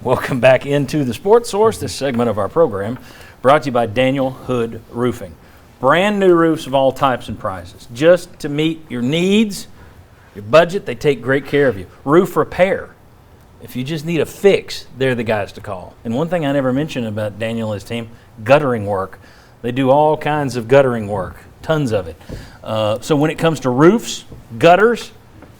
Welcome back into the Sports Source, this segment of our program brought to you by Daniel Hood Roofing. Brand new roofs of all types and prices. Just to meet your needs, your budget, they take great care of you. Roof repair. If you just need a fix, they're the guys to call. And one thing I never mentioned about Daniel and his team, guttering work. They do all kinds of guttering work, tons of it. So when it comes to roofs, gutters,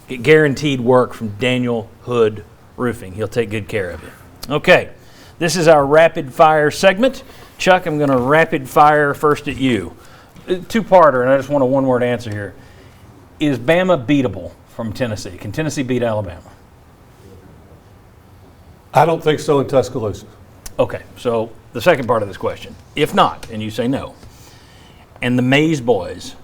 get guaranteed work from Daniel Hood Roofing. He'll take good care of you. Okay, this is our rapid fire segment. Chuck, I'm going to rapid fire first at you. Two-parter, and I just want a one-word answer here. Is Bama beatable from Tennessee? Can Tennessee beat Alabama? I don't think so in Tuscaloosa. Okay, so the second part of this question. If not, and you say no, and the Mays boys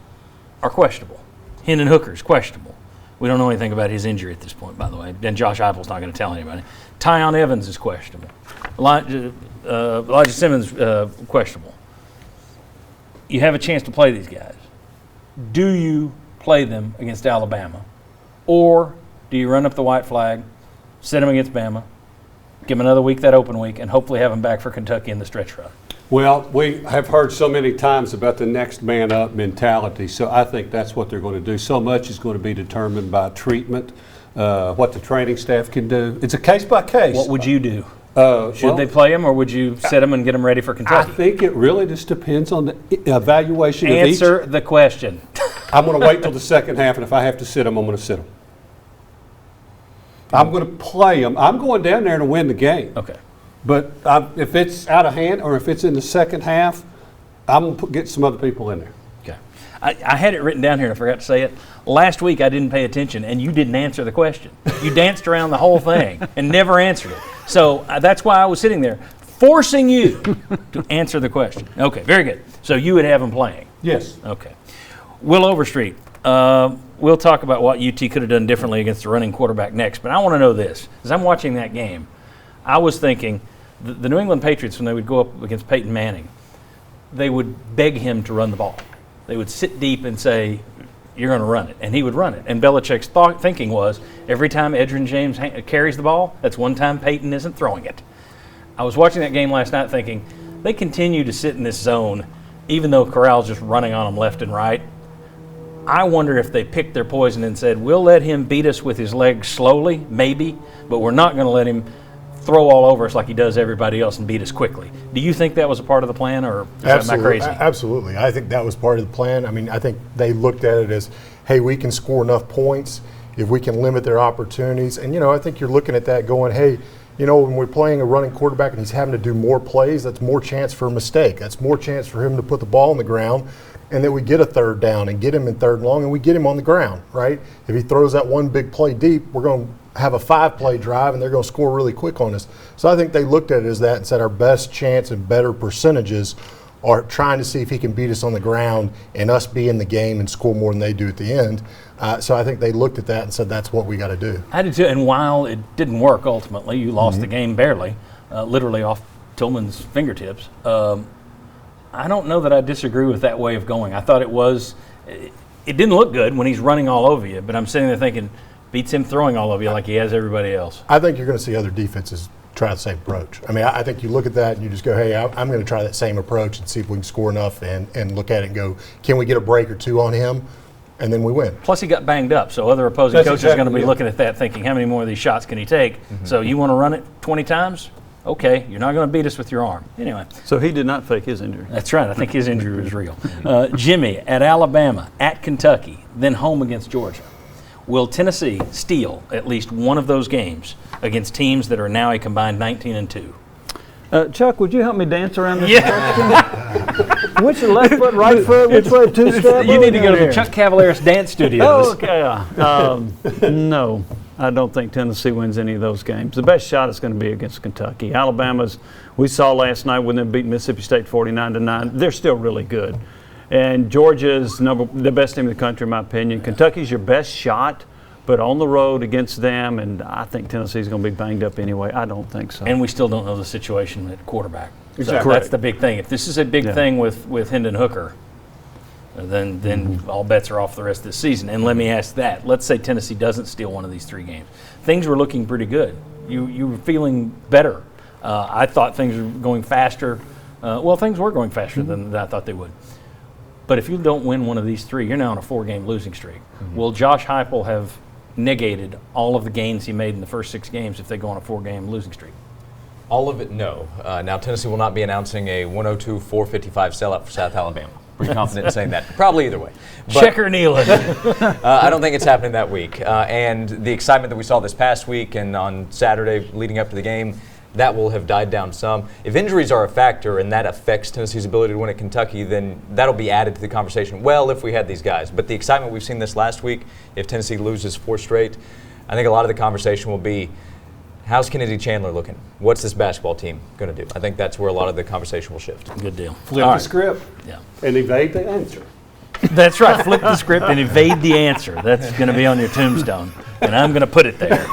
are questionable. Hendon Hooker's questionable. We don't know anything about his injury at this point, by the way. And Josh Heupel's not going to tell anybody. Tyon Evans is questionable. Elijah Simmons, questionable. You have a chance to play these guys. Do you play them against Alabama? Or do you run up the white flag, sit them against Bama, give them another week, that open week, and hopefully have them back for Kentucky in the stretch run? Well, we have heard so many times about the next man up mentality, so I think that's what they're going to do. So much is going to be determined by treatment, what the training staff can do. It's a case by case. What would you do? Should they play them, or would you set them and get them ready for Kentucky? I think it really just depends on the evaluation of each. Answer the question. I'm going to wait till the second half, and if I have to sit them, I'm going to sit them. I'm going to play them. I'm going down there to win the game. Okay. But if it's out of hand or if it's in the second half, I'm going to get some other people in there. Okay. I had it written down here and I forgot to say it. Last week I didn't pay attention and you didn't answer the question. You danced around the whole thing and never answered it. So that's why I was sitting there forcing you to answer the question. Okay, very good. So you would have them playing? Yes. Okay. Will Overstreet, we'll talk about what UT could have done differently against the running quarterback next, but I want to know this. As I'm watching that game, I was thinking the New England Patriots, when they would go up against Peyton Manning, they would beg him to run the ball. They would sit deep and say, you're going to run it, and he would run it. And Belichick's thinking was, every time Edgerrin James carries the ball, that's one time Peyton isn't throwing it. I was watching that game last night thinking, they continue to sit in this zone, even though Corral's just running on them left and right. I wonder if they picked their poison and said, we'll let him beat us with his legs slowly, maybe, but we're not going to let him throw all over us like he does everybody else and beat us quickly. Do you think that was a part of the plan, or am I crazy? Absolutely. I think that was part of the plan. I mean, I think they looked at it as, hey, we can score enough points if we can limit their opportunities. And, I think you're looking at that going, hey, when we're playing a running quarterback and he's having to do more plays, that's more chance for a mistake. That's more chance for him to put the ball on the ground, and then we get a third down and get him in third and long, and we get him on the ground, right? If he throws that one big play deep, we're going to have a 5-play drive, and they're going to score really quick on us. So I think they looked at it as that and said our best chance and better percentages are trying to see if he can beat us on the ground and us be in the game and score more than they do at the end. So I think they looked at that and said that's what we got to do. I did too, and while it didn't work ultimately, you lost the game barely, literally off Tillman's fingertips. I don't know that I disagree with that way of going. I thought it didn't look good when he's running all over you, but I'm sitting there thinking, beats him throwing all over you like he has everybody else. I think you're going to see other defenses try the same approach. I mean, I think you look at that and you just go, hey, I'm going to try that same approach and see if we can score enough and look at it and go, can we get a break or two on him? And then we win. Plus he got banged up, so other opposing coaches are going to be looking at that thinking, how many more of these shots can he take? Mm-hmm. So you want to run it 20 times? Okay, you're not going to beat us with your arm. Anyway. So he did not fake his injury. That's right. I think his injury was real. Jimmy, at Alabama, at Kentucky, then home against Georgia. Will Tennessee steal at least one of those games against teams that are now a combined 19-2? Chuck, would you help me dance around this question? Which left foot, right foot, which way two-step? You need to go to the Chuck Cavaleris Dance Studios. Oh, okay. No, I don't think Tennessee wins any of those games. The best shot is going to be against Kentucky. Alabama's, we saw last night when they beat Mississippi State 49-9. They're still really good. And Georgia's the best team in the country, in my opinion. Kentucky's your best shot, but on the road against them, and I think Tennessee's going to be banged up anyway. I don't think so. And we still don't know the situation at quarterback. Exactly. So that's the big thing. If this is a big thing with Hendon Hooker, then all bets are off the rest of the season. And let me ask that. Let's say Tennessee doesn't steal one of these three games. Things were looking pretty good You were feeling better. I thought things were going faster. Things were going faster than I thought they would. But if you don't win one of these three, you're now on a 4-game losing streak. Will Josh Heupel have negated all of the gains he made in the first 6 games if they go on a 4-game losing streak? All of it, no. Now, Tennessee will not be announcing a 102-455 sellout for South Alabama. Pretty confident in saying that. Probably either way. But Checker Nealon. I don't think it's happening that week. And the excitement that we saw this past week and on Saturday leading up to the game, that will have died down some. If injuries are a factor and that affects Tennessee's ability to win at Kentucky, then that'll be added to the conversation. Well, if we had these guys. But the excitement we've seen this last week, if Tennessee loses 4 straight, I think a lot of the conversation will be, how's Kennedy Chandler looking? What's this basketball team going to do? I think that's where a lot of the conversation will shift. Good deal. Flip All the right. script Yeah. and evade the answer. That's right. Flip the script and evade the answer. That's going to be on your tombstone, and I'm going to put it there.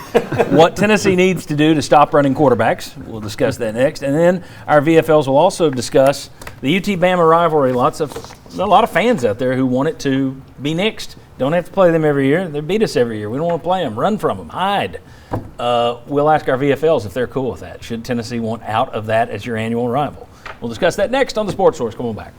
What Tennessee needs to do to stop running quarterbacks. We'll discuss that next, and then our VFLs will also discuss the UT-Bama rivalry. A lot of fans out there who want it to be nixed. Don't have to play them every year. They beat us every year. We don't want to play them. Run from them. Hide. We'll ask our VFLs if they're cool with that. Should Tennessee want out of that as your annual rival? We'll discuss that next on the Sports Source. Come on back.